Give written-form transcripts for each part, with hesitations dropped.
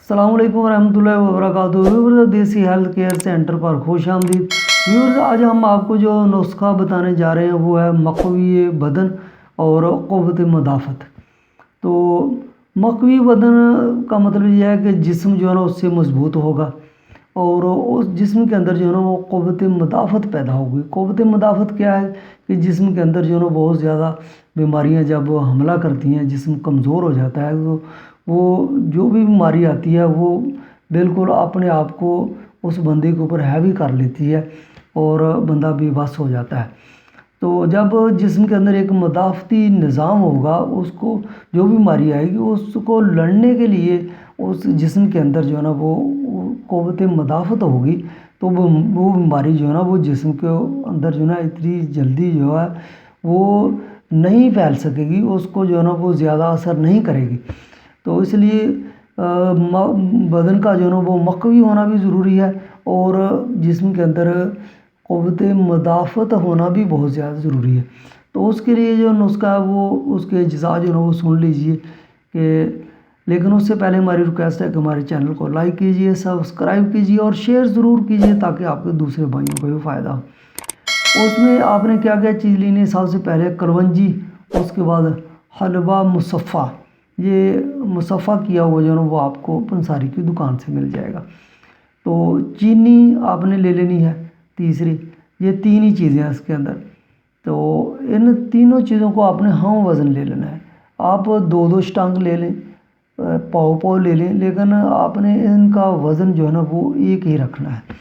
السلام علیکم ورحمۃ اللہ وبرکاتہ۔ ویورز دیسی ہیلتھ کیئر سینٹر پر خوش آمدید۔ ویورز آج ہم آپ کو جو نسخہ بتانے جا رہے ہیں وہ ہے مقوی بدن اور قوت مدافعت۔ تو مقوی بدن کا مطلب یہ ہے کہ جسم جو ہے نا اس سے مضبوط ہوگا اور اس جسم کے اندر جو ہے نا وہ قوت مدافعت پیدا ہوگی۔ قوت مدافعت کیا ہے کہ جسم کے اندر جو ہے نا بہت زیادہ بیماریاں جب حملہ کرتی ہیں، جسم کمزور ہو جاتا ہے تو وہ جو بھی بیماری آتی ہے وہ بالکل اپنے آپ کو اس بندے کے اوپر ہیوی کر لیتی ہے اور بندہ بے بس ہو جاتا ہے۔ تو جب جسم کے اندر ایک مدافعتی نظام ہوگا، اس کو جو بیماری آئے گی اس کو لڑنے کے لیے اس جسم کے اندر جو ہے نا وہ قوت مدافعت ہوگی تو وہ بیماری جو ہے نا وہ جسم کے اندر جو ہے نا اتنی جلدی جو ہے وہ نہیں پھیل سکے گی، اس کو جو ہے نا وہ زیادہ اثر نہیں کرے گی۔ تو اس لیے بدن کا جو ہے نا وہ مقوی ہونا بھی ضروری ہے اور جسم کے اندر قوت مدافعت ہونا بھی بہت زیادہ ضروری ہے۔ تو اس کے لیے جو نسخہ ہے وہ اس کے اجزاء جو ہے نا وہ سن لیجئے کہ لیکن اس سے پہلے ہماری ریکویسٹ ہے کہ ہمارے چینل کو لائک کیجئے، سبسکرائب کیجئے اور شیئر ضرور کیجئے تاکہ آپ کے دوسرے بھائیوں کو بھی فائدہ ہو۔ اس میں آپ نے کیا کیا چیز لینی ہے؟ سب سے پہلے کلونجی، اس کے بعد حلوہ مصفہ، یہ مصفہ کیا ہوا جو ہے نا وہ آپ کو پنساری کی دکان سے مل جائے گا۔ تو چینی آپ نے لے لینی ہے تیسری، یہ تین ہی چیزیں ہیں اس کے اندر۔ تو ان تینوں چیزوں کو آپ نے ہم وزن لے لینا ہے۔ آپ دو دو شٹانگ لے لیں، پاؤ پاؤ لے لیں، لیکن آپ نے ان کا وزن جو ہے نا وہ ایک ہی رکھنا ہے۔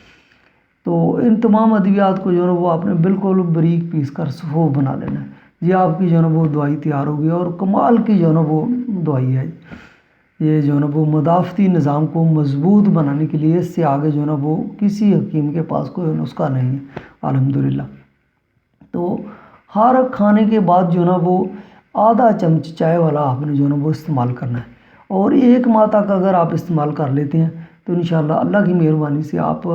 تو ان تمام ادویات کو جو ہے نا وہ آپ نے بالکل باریک پیس کر سفوف بنا لینا ہے۔ یہ آپ کی جو ہے نا وہ دوائی تیار ہوگی اور کمال کی جو ہے نا وہ دوائی ہے۔ یہ جو ہے نا وہ مدافعتی نظام کو مضبوط بنانے کے لیے اس سے آگے جو ہے نا وہ کسی حکیم کے پاس کوئی نسخہ نہیں ہے الحمدللہ۔ تو ہر کھانے کے بعد جو ہے نا وہ آدھا چمچ چائے والا آپ نے جو ہے نا وہ استعمال کرنا ہے اور 1 ماہ تک اگر آپ استعمال کر لیتے ہیں تو انشاءاللہ اللہ کی مہربانی سے آپ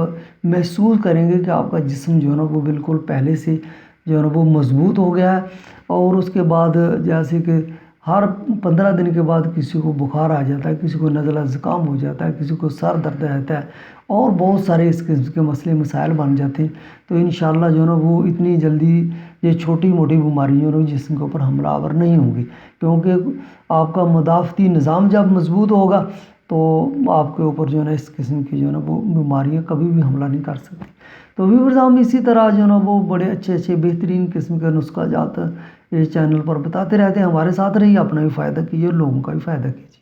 محسوس کریں گے کہ آپ کا جسم جو ہے نا وہ بالکل پہلے سے جو ہے نا وہ مضبوط ہو گیا ہے۔ اور اس کے بعد جیسے کہ ہر 15 دن کے بعد کسی کو بخار آ جاتا ہے، کسی کو نزلہ زکام ہو جاتا ہے، کسی کو سر درد رہتا ہے اور بہت سارے اس قسم کے مسئلے مسائل بن جاتے ہیں، تو انشاءاللہ جو ہے نا وہ اتنی جلدی یہ چھوٹی موٹی بیماریوں جو جسم کے اوپر حملہ آور نہیں ہوں گی، کیونکہ آپ کا مدافعتی نظام جب مضبوط ہوگا تو آپ کے اوپر جو ہے نا اس قسم کی جو ہے نا وہ بیماریاں کبھی بھی حملہ نہیں کر سکتی۔ تو ویورز ہم اسی طرح جو ہے نا وہ بڑے اچھے بہترین قسم کے نسخہ جات اس چینل پر بتاتے رہتے ہیں۔ ہمارے ساتھ رہیے، اپنا بھی فائدہ کیجیے اور لوگوں کا بھی فائدہ کیجیے۔